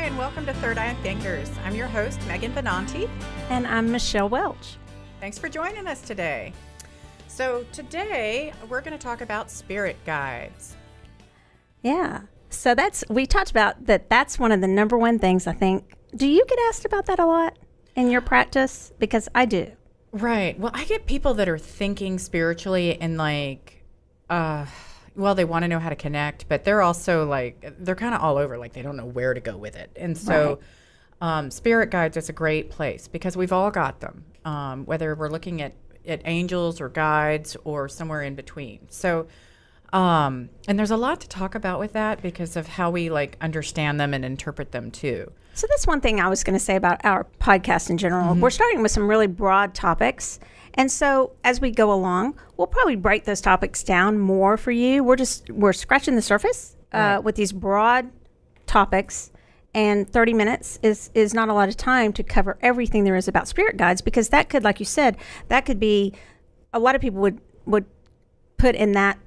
and welcome to Third Eye Thinkers. I'm your host, Megan Benanti. And I'm Michelle Welch. Thanks for joining us today. So today, we're going to talk about spirit guides. Yeah. So we talked about that's one of the number one things, I think. Do you get asked about that a lot in your practice? Because I do. Right. Well, I get people that are thinking spiritually and they want to know how to connect, but they're also they're kind of all over, they don't know where to go with it. And so spirit guides is a great place because we've all got them, whether we're looking at angels or guides or somewhere in between. So, and there's a lot to talk about with that because of how we understand them and interpret them too. So that's one thing I was going to say about our podcast in general. Mm-hmm. We're starting with some really broad topics. And so as we go along, we'll probably break those topics down more for you. We're scratching the surface with these broad topics. And 30 minutes is not a lot of time to cover everything there is about spirit guides, because that could, like you said, that could be, a lot of people would put in that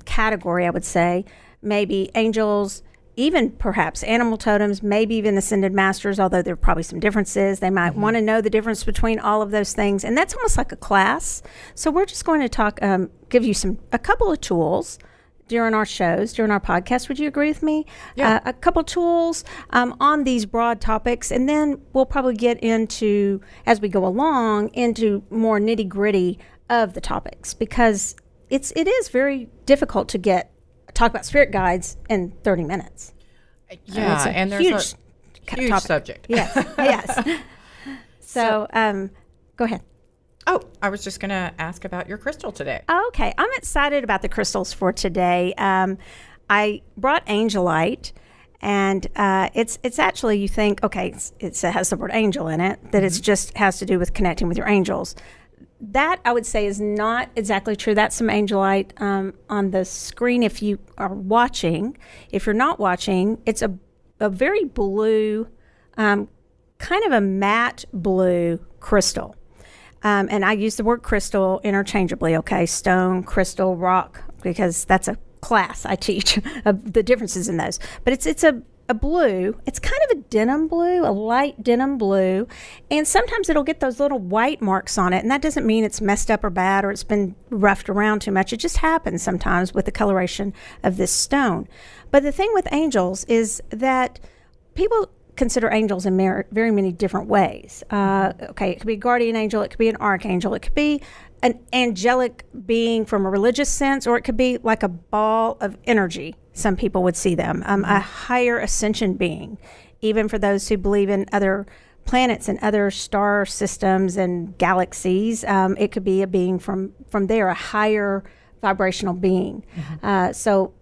category, I would say, maybe angels, even perhaps animal totems, maybe even ascended masters, although there are probably some differences. They might want to know the difference between all of those things. And that's almost like a class. So we're just going to give you a couple of tools during our shows, during our podcast. Would you agree with me? Yeah. A couple tools on these broad topics. And then we'll probably get into, as we go along, into more nitty gritty of the topics, because it is very difficult to talk about spirit guides in 30 minutes. Yeah, and there's a huge subject. Yes, yes. So, go ahead. Oh, I was just going to ask about your crystal today. Okay, I'm excited about the crystals for today. I brought Angelite, and it's actually, you think, okay, it has the word angel in it, that it's just has to do with connecting with your angels. That, I would say, is not exactly true. That's some Angelite on the screen if you are watching. If you're not watching, it's a very blue, kind of a matte blue crystal. And I use the word crystal interchangeably, okay? Stone, crystal, rock, because that's a class I teach of the differences in those. But it's a blue. It's kind of a denim blue, a light denim blue. And sometimes it'll get those little white marks on it. And that doesn't mean it's messed up or bad or it's been roughed around too much. It just happens sometimes with the coloration of this stone. But the thing with angels is that people consider angels in very many different ways. Okay, it could be a guardian angel, it could be an archangel, it could be an angelic being from a religious sense, or it could be like a ball of energy. Some people would see them, a higher ascension being, even for those who believe in other planets and other star systems and galaxies. It could be a being from there, a higher vibrational being. So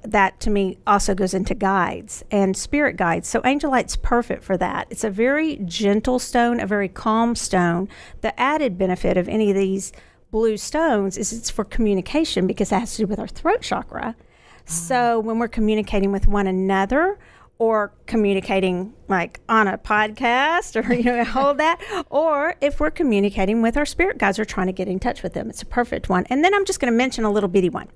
that to me also goes into guides and spirit guides. So Angelite's perfect for that. It's a very gentle stone, a very calm stone. The added benefit of any of these blue stones is it's for communication, because it has to do with our throat chakra. So when we're communicating with one another, or communicating on a podcast, or hold that, or if we're communicating with our spirit guides or trying to get in touch with them, it's a perfect one. And then I'm just going to mention a little bitty one.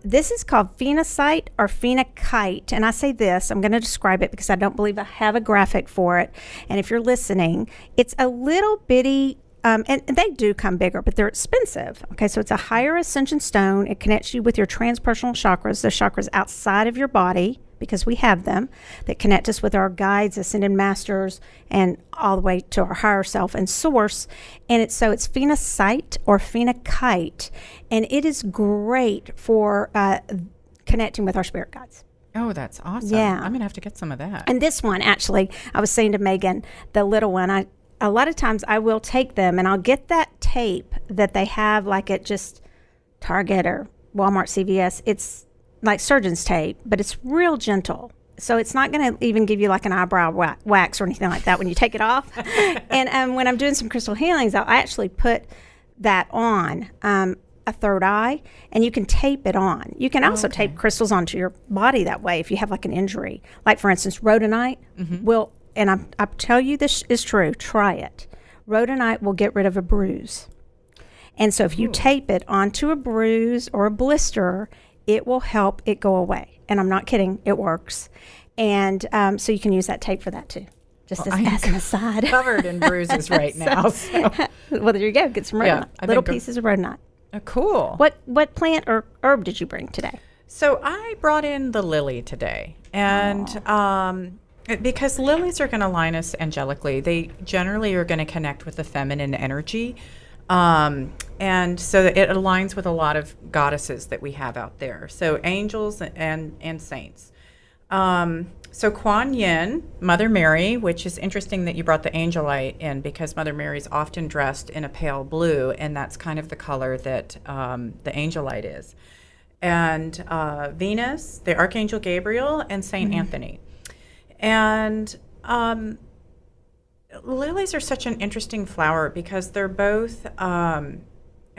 This is called phenocite or phenakite, and I say this, I'm going to describe it because I don't believe I have a graphic for it. And if you're listening, it's a little bitty. And they do come bigger, but they're expensive. Okay, so it's a higher ascension stone. It connects you with your transpersonal chakras, the chakras outside of your body, because we have them, that connect us with our guides, ascended masters, and all the way to our higher self and source. And it's phenocite or phenakite, and it is great for connecting with our spirit guides. Oh, that's awesome. Yeah. I'm going to have to get some of that. And this one, actually, I was saying to Megan, the little one, a lot of times I will take them and I'll get that tape that they have at just Target or Walmart, CVS. It's like surgeon's tape, but it's real gentle. So it's not going to even give you an eyebrow wax or anything like that when you take it off. And when I'm doing some crystal healings, I'll actually put that on a third eye, and you can tape it on. You can also tape crystals onto your body that way if you have an injury. Like, for instance, rhodonite will, and I tell you this is true, try it. Rhodonite will get rid of a bruise. And so if you tape it onto a bruise or a blister, it will help it go away. And I'm not kidding, it works. And so you can use that tape for that too, just Well, as an aside. Covered in bruises right now. So. Well, there you go. Get some rhodonite. Little pieces of rhodonite. Cool. What plant or herb did you bring today? So I brought in the lily today, and because lilies are going to line us angelically, they generally are going to connect with the feminine energy, and so that it aligns with a lot of goddesses that we have out there. So angels and saints. So Kuan Yin, Mother Mary, which is interesting that you brought the Angelite in because Mother Mary is often dressed in a pale blue, and that's kind of the color that the Angelite is. And Venus, the Archangel Gabriel, and Saint Anthony. And lilies are such an interesting flower because they're both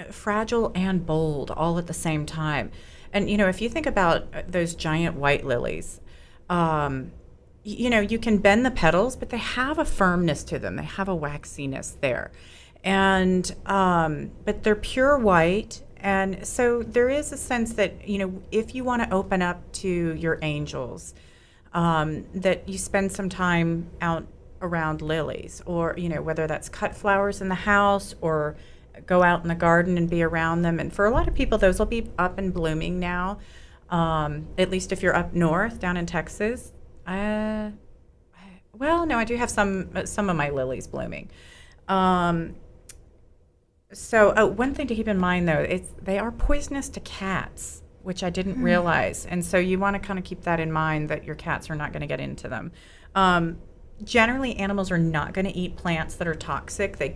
fragile and bold all at the same time. And, if you think about those giant white lilies, you can bend the petals, but they have a firmness to them. They have a waxiness there. And, but they're pure white. And so there is a sense that, if you want to open up to your angels, that you spend some time out around lilies, or, whether that's cut flowers in the house or go out in the garden and be around them. And for a lot of people, those will be up and blooming now. At least if you're up north, down in Texas. Well, no, I do have some of my lilies blooming. So one thing to keep in mind, though, they are poisonous to cats, which I didn't realize. And so you want to kind of keep that in mind, that your cats are not going to get into them. Generally, animals are not going to eat plants that are toxic. They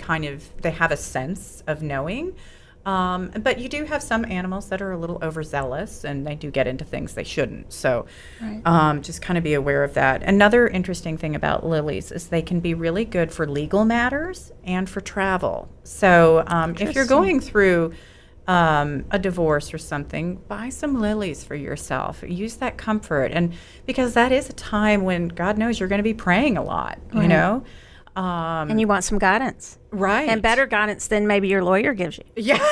have a sense of knowing. But you do have some animals that are a little overzealous, and they do get into things they shouldn't. So just kind of be aware of that. Another interesting thing about lilies is they can be really good for legal matters and for travel. So if you're going through a divorce or something, buy some lilies for yourself. Use that comfort. And because that is a time when, God knows, you're going to be praying a lot, and you want some guidance. Right. And better guidance than maybe your lawyer gives you. Yeah.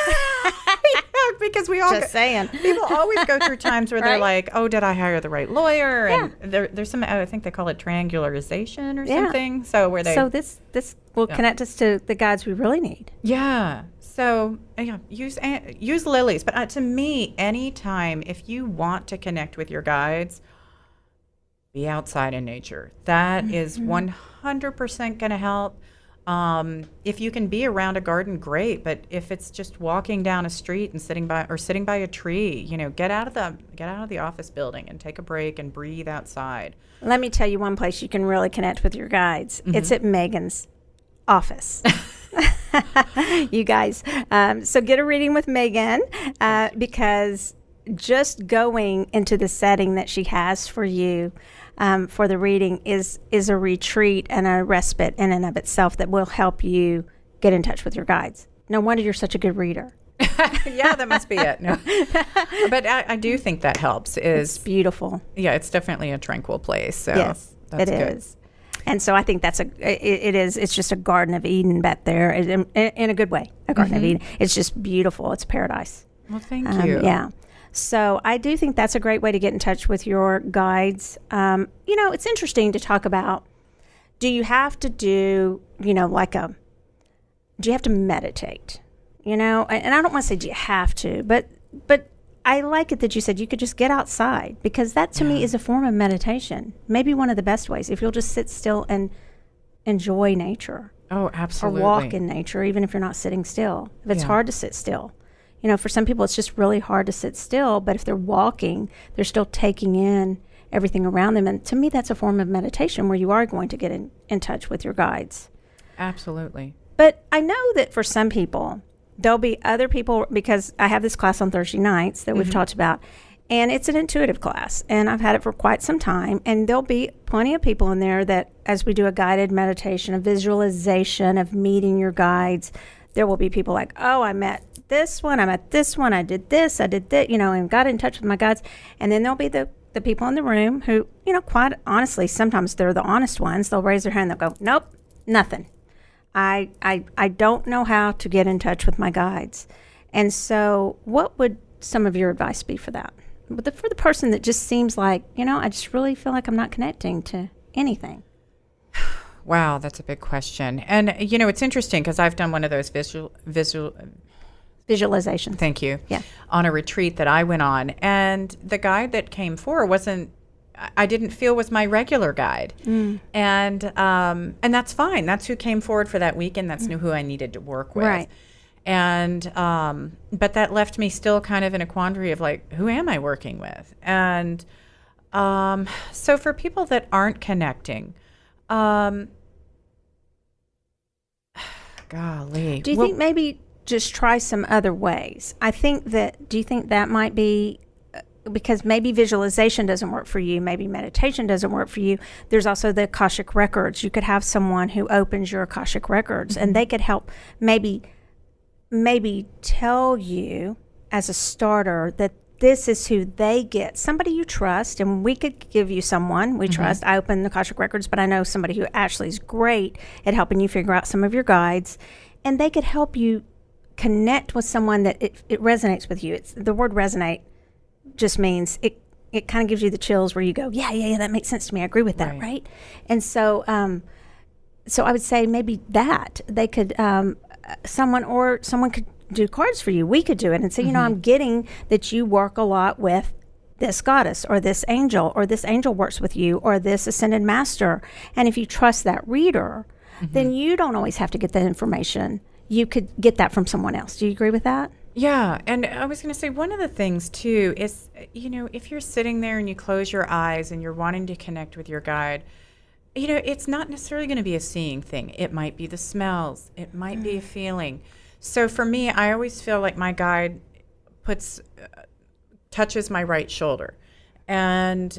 Because we all Just saying. People always go through times where they're like, oh, did I hire the right lawyer? Yeah. And there's some, I think they call it triangularization or something. So where they. So this will connect us to the guides we really need. Yeah. So use lilies. But to me, anytime, if you want to connect with your guides, be outside in nature. That is 100% going to help. If you can be around a garden, great. But if it's just walking down a street and sitting by a tree, get out of the office building and take a break and breathe outside. Let me tell you one place you can really connect with your guides. It's at Megan's office. You guys. So get a reading with Megan because just going into the setting that she has for you for the reading is a retreat and a respite in and of itself that will help you get in touch with your guides. No wonder you're such a good reader. Yeah, that must be it. No. But I do think that helps. It's beautiful. Yeah, it's definitely a tranquil place. So yes, that's it good. is. And so I think it's just a Garden of Eden back there in a good way, a Garden of Eden. It's just beautiful. It's paradise. Well, thank you. Yeah. So I do think that's a great way to get in touch with your guides. It's interesting to talk about, do you have to do, do you have to meditate? And I don't want to say do you have to, but I like it that you said you could just get outside, because that to me is a form of meditation. Maybe one of the best ways, if you'll just sit still and enjoy nature. Oh, absolutely. Or walk in nature, even if you're not sitting still. If it's hard to sit still. For some people, it's just really hard to sit still, but if they're walking, they're still taking in everything around them. And to me, that's a form of meditation where you are going to get in touch with your guides. Absolutely. But I know that for some people, there'll be other people, because I have this class on Thursday nights that we've talked about, and it's an intuitive class, and I've had it for quite some time, and there'll be plenty of people in there that, as we do a guided meditation, a visualization of meeting your guides, there will be people like, oh, I met this one, I did this, I did that, and got in touch with my guides. And then there'll be the people in the room who, quite honestly, sometimes they're the honest ones. They'll raise their hand, they'll go, nope, nothing. I don't know how to get in touch with my guides. And so what would some of your advice be for that? for the person that just seems like, I just really feel like I'm not connecting to anything? Wow, that's a big question. And, it's interesting because I've done one of those Visualization. thank you. Yeah. On a retreat that I went on. And the guide that came forward I didn't feel was my regular guide. And that's fine. That's who came forward for that weekend. That's who I needed to work with. Right. And, but that left me still kind of in a quandary of like, who am I working with? And, so for people that aren't connecting, golly. Do you think maybe just try some other ways? Do you think that might be because maybe visualization doesn't work for you, maybe meditation doesn't work for you? There's also the Akashic records. You could have someone who opens your Akashic records, and they could help maybe tell you as a starter that this is who they get, somebody you trust, and we could give you someone we trust. I open the Akashic records, but I know somebody who actually is great at helping you figure out some of your guides, and they could help you connect with someone that it resonates with you. The word resonate just means it kind of gives you the chills where you go, yeah, that makes sense to me. I agree with that, right? And so I would say maybe that they could, someone could do cards for you. We could do it and say, I'm getting that you work a lot with this goddess or this angel works with you or this ascended master. And if you trust that reader, then you don't always have to get that information. You could get that from someone else. Do you agree with that? Yeah. And I was going to say one of the things too is, if you're sitting there and you close your eyes and you're wanting to connect with your guide, it's not necessarily going to be a seeing thing. It might be the smells. It might be a feeling. So for me, I always feel like my guide touches my right shoulder. And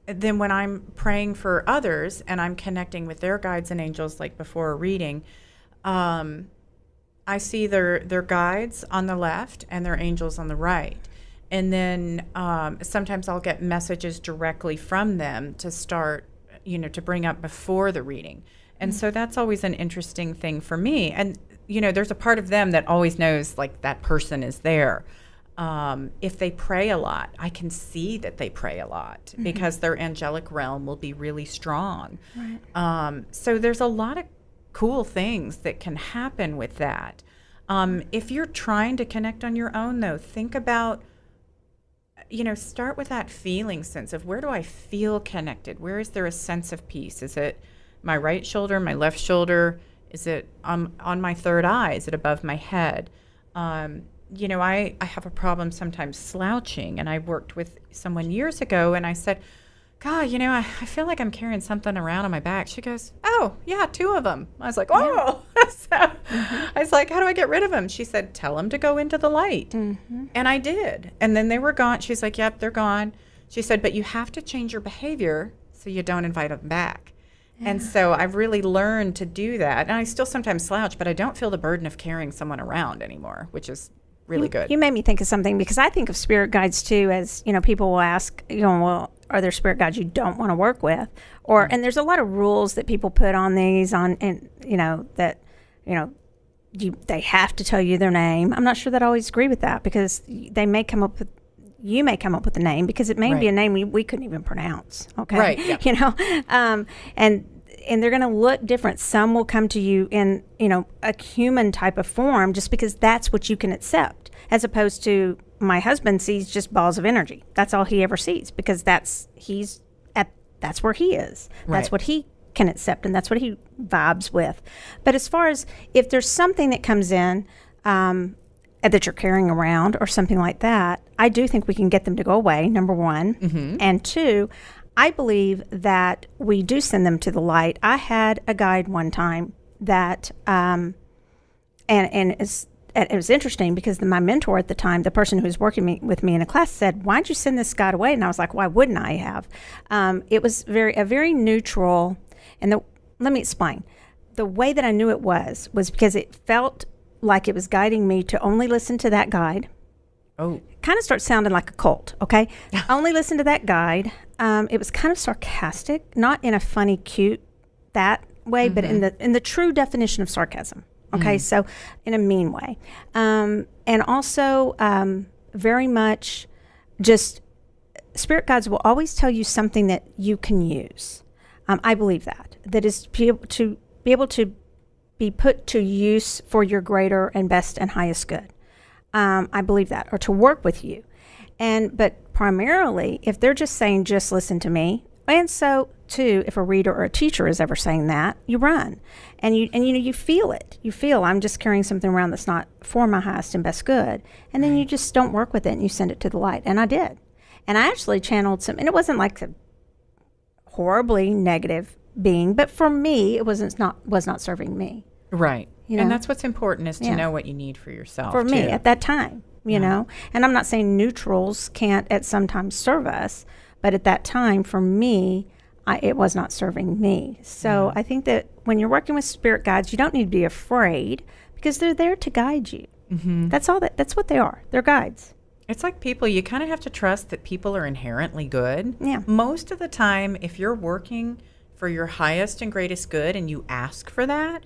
then when I'm praying for others and I'm connecting with their guides and angels, like before a reading, I see their guides on the left and their angels on the right. And then sometimes I'll get messages directly from them to start, to bring up before the reading. And so that's always an interesting thing for me. And, there's a part of them that always knows like that person is there. If they pray a lot, I can see that they pray a lot because their angelic realm will be really strong. Right. So there's a lot of cool things that can happen with that. If you're trying to connect on your own, though, think about, start with that feeling sense of where do I feel connected? Where is there a sense of peace? Is it my right shoulder, my left shoulder? Is it on my third eye? Is it above my head? I have a problem sometimes slouching, and I worked with someone years ago, and I said, God, I feel like I'm carrying something around on my back. She goes, oh, yeah, 2 of them. I was like, oh. So I was like, how do I get rid of them? She said, tell them to go into the light. And I did. And then they were gone. She's like, yep, they're gone. She said, but you have to change your behavior so you don't invite them back. And so I've really learned to do that. And I still sometimes slouch, but I don't feel the burden of carrying someone around anymore, which is really good. You made me think of something because I think of spirit guides too as, people will ask, well, are there spirit guides you don't want to work with? Or, and there's a lot of rules that people put on these they have to tell you their name. I'm not sure that I always agree with that because you may come up with a name because it may be a name we couldn't even pronounce. Okay. Right. Yeah. And they're going to look different. Some will come to you in, a human type of form just because that's what you can accept, as opposed to my husband sees just balls of energy. That's all he ever sees because that's where he is. Right. That's what he can accept and that's what he vibes with. But as far as if there's something that comes in that you're carrying around or something like that, I do think we can get them to go away, number one. And 2, I believe that we do send them to the light. I had a guide one time that, and it was interesting because my mentor at the time, the person who was working with me in a class, said, "Why'd you send this guide away?" And I was like, "Why wouldn't I have?" It was a very neutral, and let me explain. The way that I knew it was because it felt like it was guiding me to only listen to that guide. Oh. Kind of starts sounding like a cult, okay? Only listen to that guide. It was kind of sarcastic, not in a funny, cute, that way, but in the true definition of sarcasm. Okay, so in a mean way. And also very much just spirit guides will always tell you something that you can use. I believe that is to be able to be put to use for your greater and best and highest good. I believe that, or to work with you. But primarily, if they're just saying, just listen to me, and so too, if a reader or a teacher is ever saying that, you run, and you feel it. You feel, I'm just carrying something around that's not for my highest and best good, and then you just don't work with it and you send it to the light. And I did, and I actually channeled some, and it wasn't like a horribly negative being, but for me, it was not serving me. Right. You know? And that's what's important, is to know what you need for yourself. For me too. at that time, you know. And I'm not saying neutrals can't at some times serve us, but at that time, for me, it was not serving me. So I think that when you're working with spirit guides, you don't need to be afraid, because they're there to guide you. Mm-hmm. That's what they are. They're guides. It's like people, you kind of have to trust that people are inherently good. Yeah. Most of the time, if you're working for your highest and greatest good and you ask for that,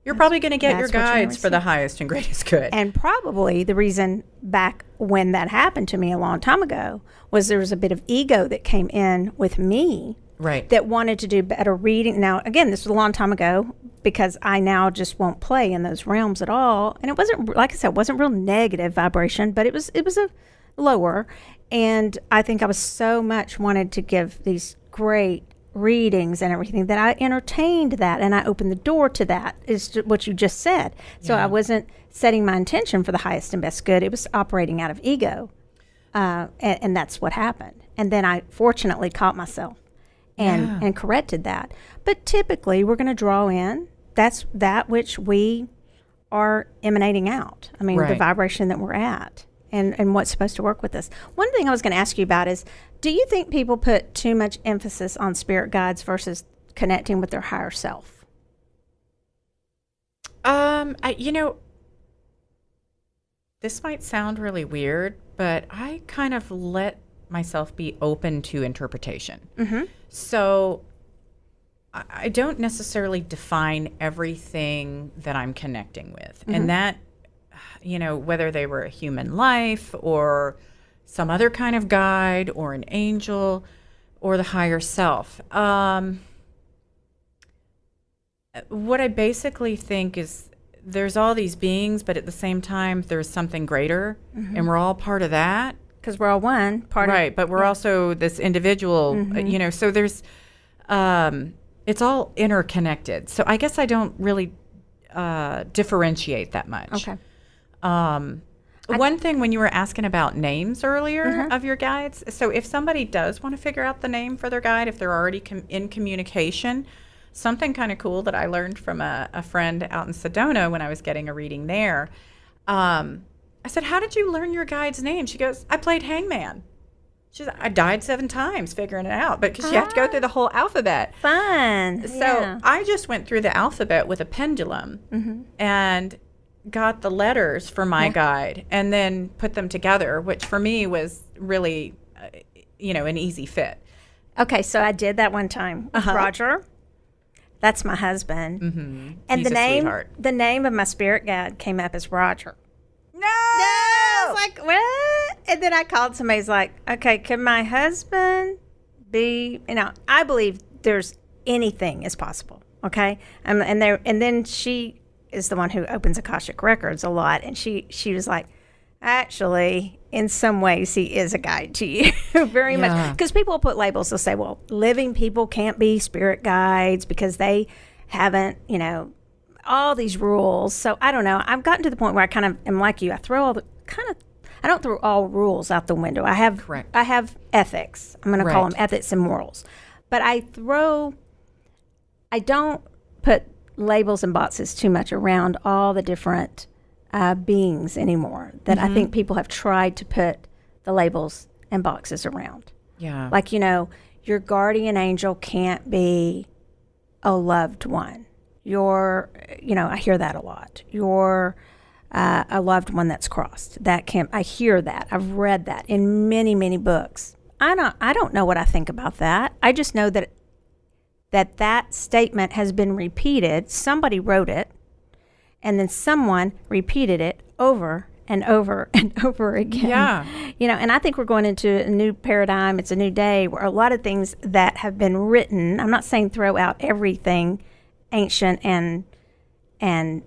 you're probably going to get your guides for the highest and greatest good. And probably the reason back when that happened to me a long time ago was there was a bit of ego that came in with me. Right. That wanted to do better reading. Now, again, this was a long time ago, because I now just won't play in those realms at all. And it wasn't, like I said, it wasn't real negative vibration, but it was a lower. And I think I was so much wanted to give these great readings and everything that I entertained that, and I opened the door to that, is what you just said. So I wasn't setting my intention for the highest and best good. It was operating out of ego. And that's what happened. And then I fortunately caught myself and corrected that. But typically we're going to draw in that which we are emanating out. I mean, the vibration that we're at and what's supposed to work with us. One thing I was going to ask you about is, do you think people put too much emphasis on spirit guides versus connecting with their higher self? This might sound really weird, but I kind of let myself be open to interpretation. Mm-hmm. So I don't necessarily define everything that I'm connecting with. Mm-hmm. And that, whether they were a human life or some other kind of guide or an angel or the higher self. What I basically think is there's all these beings, but at the same time, there's something greater, and we're all part of that. Because we're all one part of Right, but we're also this individual, so there's, it's all interconnected. So I guess I don't really differentiate that much. Okay. One thing, when you were asking about names earlier of your guides, so if somebody does want to figure out the name for their guide, if they're already in communication, something kind of cool that I learned from a friend out in Sedona when I was getting a reading there, I said, how did you learn your guide's name? She goes, I played hangman. She said, I died 7 times figuring it out, but because you have to go through the whole alphabet. Fun. So I just went through the alphabet with a pendulum and got the letters for my guide and then put them together, which for me was really, an easy fit. Okay, so I did that one time with Roger. That's my husband. Mm-hmm. And He's the name of my spirit guide came up as Roger. No! I was like, what? And then I called somebody who's like, okay, can my husband be, I believe there's anything is possible. Okay. And then she is the one who opens Akashic Records a lot. And she was like, actually, in some ways, he is a guide to you. Very much. Because people put labels. They'll say, well, living people can't be spirit guides because they haven't, all these rules. So I don't know. I've gotten to the point where I kind of am like you. I don't throw all rules out the window. I have ethics. I'm going to call them ethics and morals. But I don't put labels and boxes too much around all the different beings anymore that I think people have tried to put the labels and boxes around. Yeah. Like, your guardian angel can't be a loved one. I hear that a lot. You're a loved one that's crossed. I hear that. I've read that in many, many books. I don't know what I think about that. I just know that statement has been repeated. Somebody wrote it, and then someone repeated it over and over and over again. Yeah. And I think we're going into a new paradigm. It's a new day where a lot of things that have been written, I'm not saying throw out everything ancient and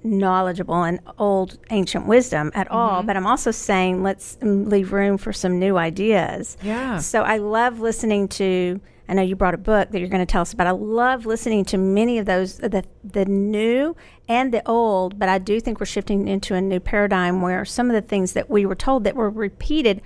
knowledgeable and old ancient wisdom at all, but I'm also saying let's leave room for some new ideas. Yeah. So I love listening to, I know you brought a book that you're going to tell us about. I love listening to many of those, the new and the old, but I do think we're shifting into a new paradigm where some of the things that we were told that were repeated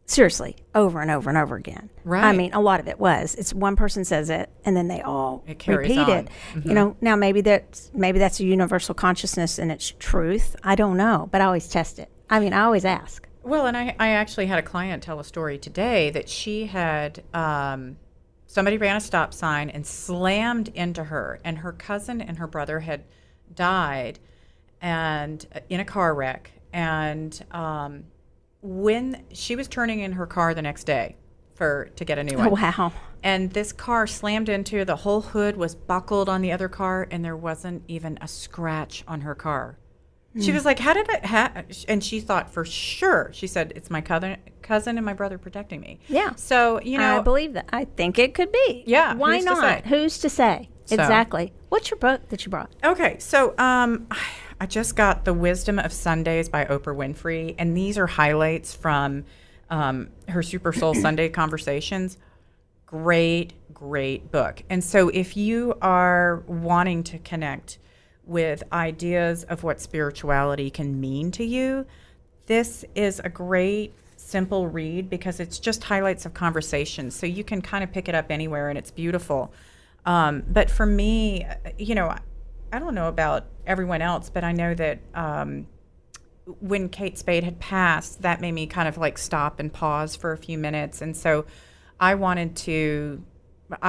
seriously over and over and over again. Right. I mean, a lot of it was. It's one person says it and then they all carries repeat on. it. Now maybe that's a universal consciousness and it's truth. I don't know, but I always test it. I mean, I always ask. Well, and I actually had a client tell a story today that she had somebody ran a stop sign and slammed into her, and her cousin and her brother had died and in a car wreck, and when she was turning in her car the next day to get a new one. Oh, wow. And this car slammed into, the whole hood was buckled on the other car, and there wasn't even a scratch on her car. She was like, how did and she thought for sure, she said, it's my cousin and my brother protecting me. Yeah. So, I believe that. I think it could be. Yeah. Why who's to not? say? Who's to say? So. Exactly. What's your book that you brought? Okay. So, I just got The Wisdom of Sundays by Oprah Winfrey, and these are highlights from her Super Soul Sunday conversations. Great book. And so if you are wanting to connect with ideas of what spirituality can mean to you, this is a great, simple read because it's just highlights of conversations. So you can kind of pick it up anywhere, and it's beautiful. But for me, I don't know about everyone else, but I know that when Kate Spade had passed, that made me kind of like stop and pause for a few minutes. And so I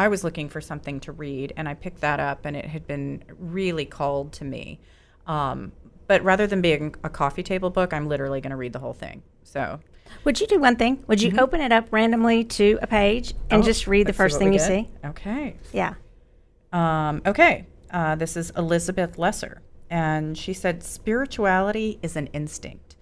was looking for something to read, and I picked that up, and it had been really called to me. But rather than being a coffee table book, I'm literally going to read the whole thing. So, would you do one thing? Would you open it up randomly to a page and just read the first thing you see? Okay. Yeah. Okay. This is Elizabeth Lesser, and she said, spirituality is an instinct.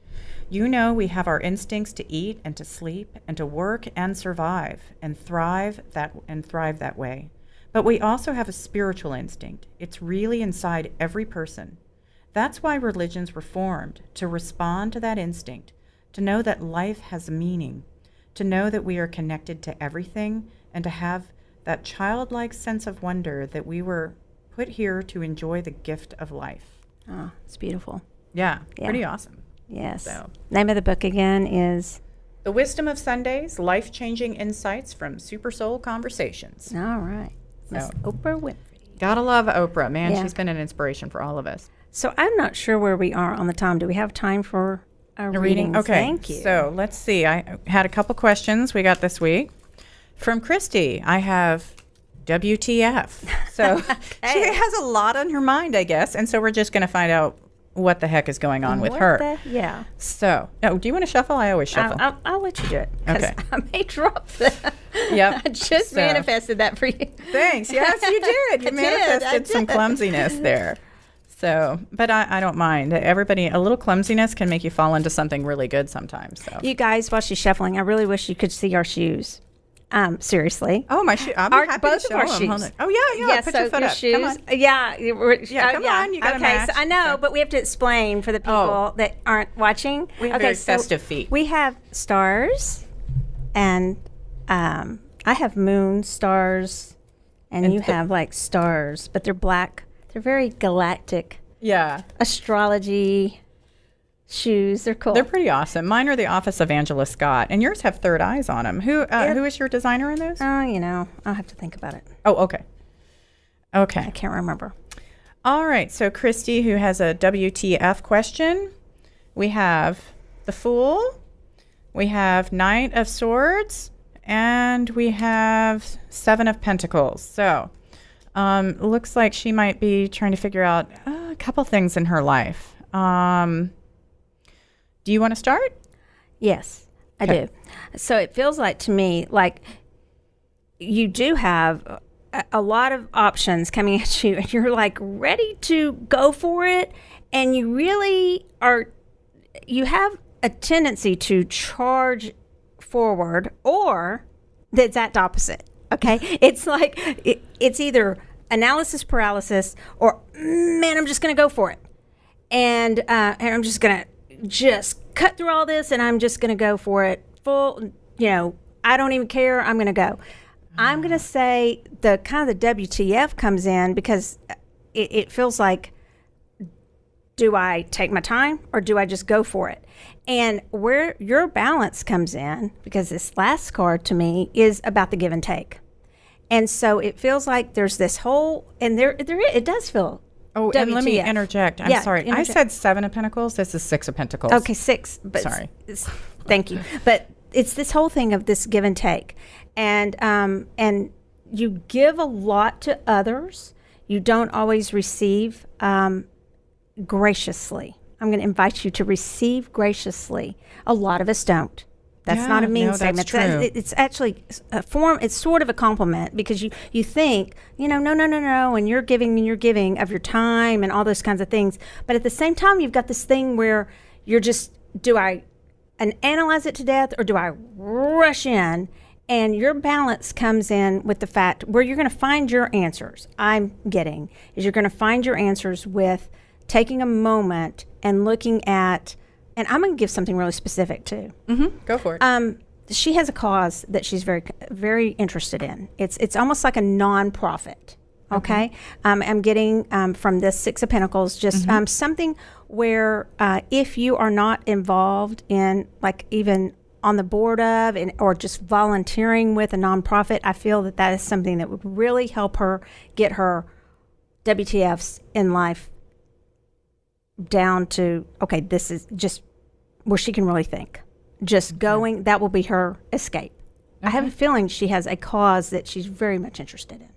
We have our instincts to eat and to sleep and to work and survive and thrive that way. But we also have a spiritual instinct. It's really inside every person. That's why religions were formed, to respond to that instinct, to know that life has meaning, to know that we are connected to everything, and to have that childlike sense of wonder that we were put here to enjoy the gift of life. Oh, it's beautiful. Yeah. Pretty awesome. Yes. So. Name of the book again is? The Wisdom of Sundays, Life-Changing Insights from Super Soul Conversations. All right. Miss Oprah Winfrey. Gotta love Oprah. Man, she's been an inspiration for all of us. So I'm not sure where we are on the time. Do we have time for a reading? Okay. Thank you. So let's see. I had a couple questions we got this week. From Christy, I have WTF. So she has a lot on her mind, I guess. And so we're just going to find out what the heck is going on with her. Yeah. So, do you want to shuffle? I always shuffle. I'll let you do it. Okay. I may drop that. Yep. I just manifested that for you. Thanks. Yes, you did. You manifested some clumsiness there. So, but I don't mind. Everybody, a little clumsiness can make you fall into something really good sometimes. So, you guys, while she's shuffling, I really wish you could see our shoes. Seriously. Oh, my shoe! I'm happy both to show of our them. shoes. Oh yeah. Put your foot up. Shoes. Come on. Yeah. Come on. You gotta match. So I know, but we have to explain for the people that aren't watching. We have very festive feet. We have stars, and I have moon stars, and you have like stars, but they're black. They're very galactic. Yeah. Astrology shoes. They're cool. They're pretty awesome. Mine are the Office of Angela Scott, and yours have third eyes on them. Who is your designer in those? Oh, I'll have to think about it. Oh, okay. Okay. I can't remember. All right. So Christy, who has a WTF question, we have the Fool, we have Knight of Swords, and we have Seven of Pentacles. So looks like she might be trying to figure out a couple things in her life. Do you want to start? Yes, I do. So it feels like to me like you do have a lot of options coming at you, and you're like ready to go for it, and you really are you have a tendency to charge forward, or the exact opposite. Okay, it's like it's either analysis paralysis or man, I'm just going to go for it, and I'm just going to cut through all this, and I'm just going to go for it full. I don't even care. I'm going to go. I'm going to say the kind of the WTF comes in because it feels like, do I take my time or do I just go for it? And where your balance comes in, because this last card to me is about the give and take. And so it feels like there's this whole, and it does feel Oh, WTF. and let me interject. I'm sorry. I said 7 of Pentacles. This is 6 of Pentacles. Okay, 6. But sorry. Thank you. But it's this whole thing of this give and take. And you give a lot to others. You don't always receive graciously. I'm going to invite you to receive graciously. A lot of us don't. That's not a mean statement. It's actually a form. It's sort of a compliment because you think, no, and you're giving of your time and all those kinds of things. But at the same time, you've got this thing where you're just, do I analyze it to death or do I rush in? And your balance comes in with the fact where you're going to find your answers. You're going to find your answers with taking a moment and looking at. And I'm going to give something really specific too. Mm-hmm. Go for it. She has a cause that she's very, very interested in. It's almost like a nonprofit. Okay. I'm getting from this 6 of Pentacles just something where if you are not involved in, like, even on the board of or just volunteering with a nonprofit, I feel that is something that would really help her get her WTFs in life down to, okay, this is just where she can really think. Just going, that will be her escape. I have a feeling she has a cause that she's very much interested in.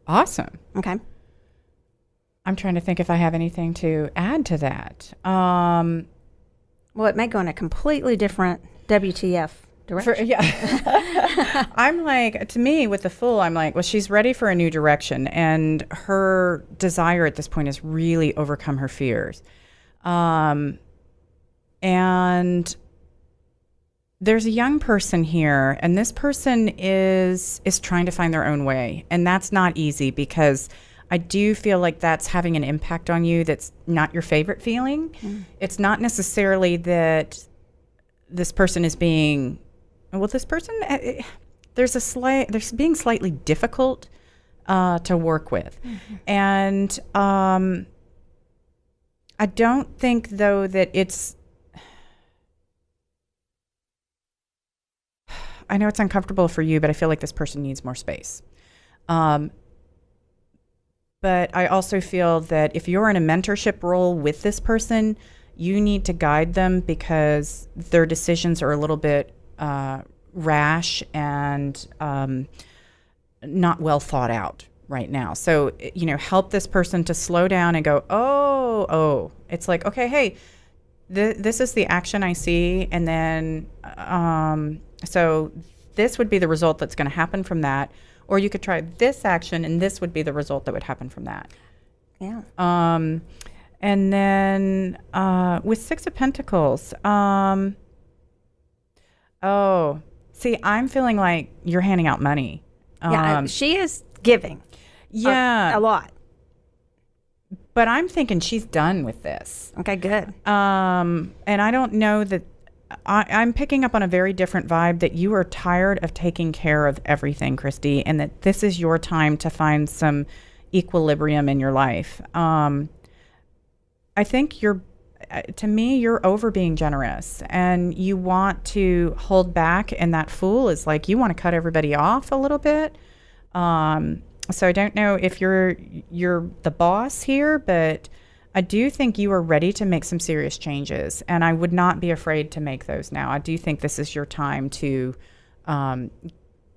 Awesome. Okay. I'm trying to think if I have anything to add to that. Well, it may go in a completely different WTF direction. I'm like, to me, with the Fool, I'm like, well, she's ready for a new direction. And her desire at this point is really overcome her fears. And there's a young person here, and this person is trying to find their own way. And that's not easy because I do feel like that's having an impact on you that's not your favorite feeling. It's not necessarily that this person is being, there's being slightly difficult to work with. And I don't think, though, that it's, I know it's uncomfortable for you, but I feel like this person needs more space. But I also feel that if you're in a mentorship role with this person, you need to guide them because their decisions are a little bit rash and not well thought out right now. So, help this person to slow down and go, oh, it's like, okay, hey, this is the action I see. And then, so this would be the result that's going to happen from that. Or you could try this action and this would be the result that would happen from that. Yeah. And then with 6 of Pentacles, see, I'm feeling like you're handing out money. She is giving. Yeah. A lot. But I'm thinking she's done with this. Okay, good. And I don't know that I'm picking up on a very different vibe that you are tired of taking care of everything, Christy, and that this is your time to find some equilibrium in your life. I think you're over being generous and you want to hold back, and that Fool is like, you want to cut everybody off a little bit. So I don't know if you're the boss here, but I do think you are ready to make some serious changes, and I would not be afraid to make those now. I do think this is your time to dive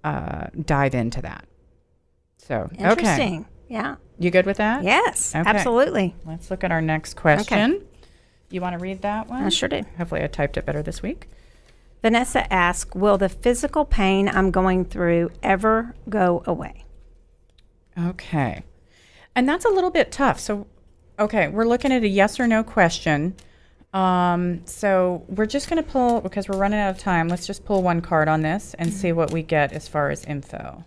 into that. So, Interesting. Okay. Yeah. You good with that? Yes, Okay. Absolutely. Let's look at our next question. You want to read that one? I sure do. Hopefully I typed it better this week. Vanessa asks, will the physical pain I'm going through ever go away? Okay. And that's a little bit tough. So, okay, we're looking at a yes or no question. So we're just going to pull, because we're running out of time, let's just pull one card on this and see what we get as far as info.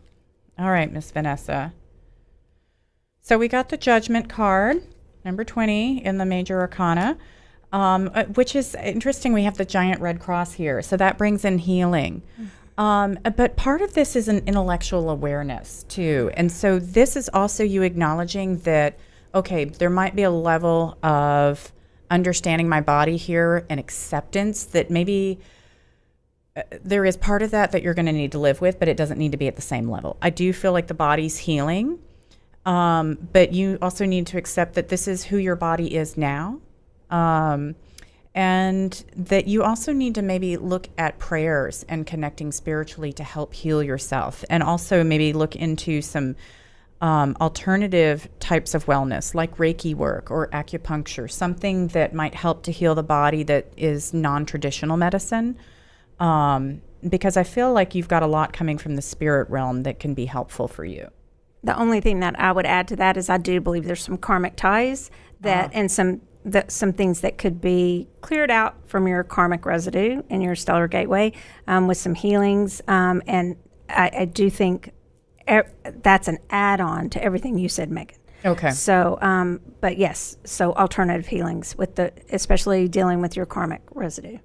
All right, Miss Vanessa. So we got the Judgment card, number 20 in the Major Arcana, which is interesting. We have the giant red cross here. So that brings in healing. But part of this is an intellectual awareness too. And so this is also you acknowledging that, okay, there might be a level of understanding my body here and acceptance that maybe there is part of that you're going to need to live with, but it doesn't need to be at the same level. I do feel like the body's healing, but you also need to accept that this is who your body is now, and that you also need to maybe look at prayers and connecting spiritually to help heal yourself, and also maybe look into some alternative types of wellness like Reiki work or acupuncture, something that might help to heal the body that is non-traditional medicine, because I feel like you've got a lot coming from the spirit realm that can be helpful for you. The only thing that I would add to that is I do believe there's some karmic ties that and some things that could be cleared out from your karmic residue in your stellar gateway with some healings, and I do think that's an add-on to everything you said, Megan. Okay. So, but yes, so alternative healings with especially dealing with your karmic residue.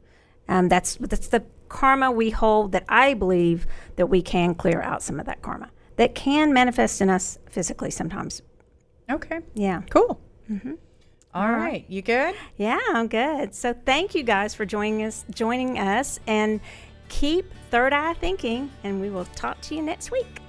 That's the karma we hold that I believe that we can clear out some of that karma that can manifest in us physically sometimes. Okay. Yeah. Cool. Mm-hmm. All right. You good? Yeah, I'm good. So thank you guys for joining us, and keep third eye thinking, and we will talk to you next week.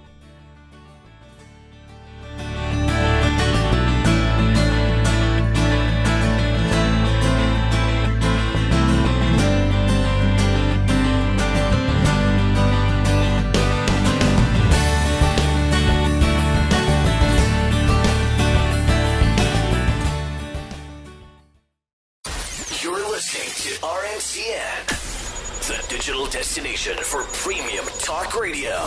RNCN, the digital destination for premium talk radio.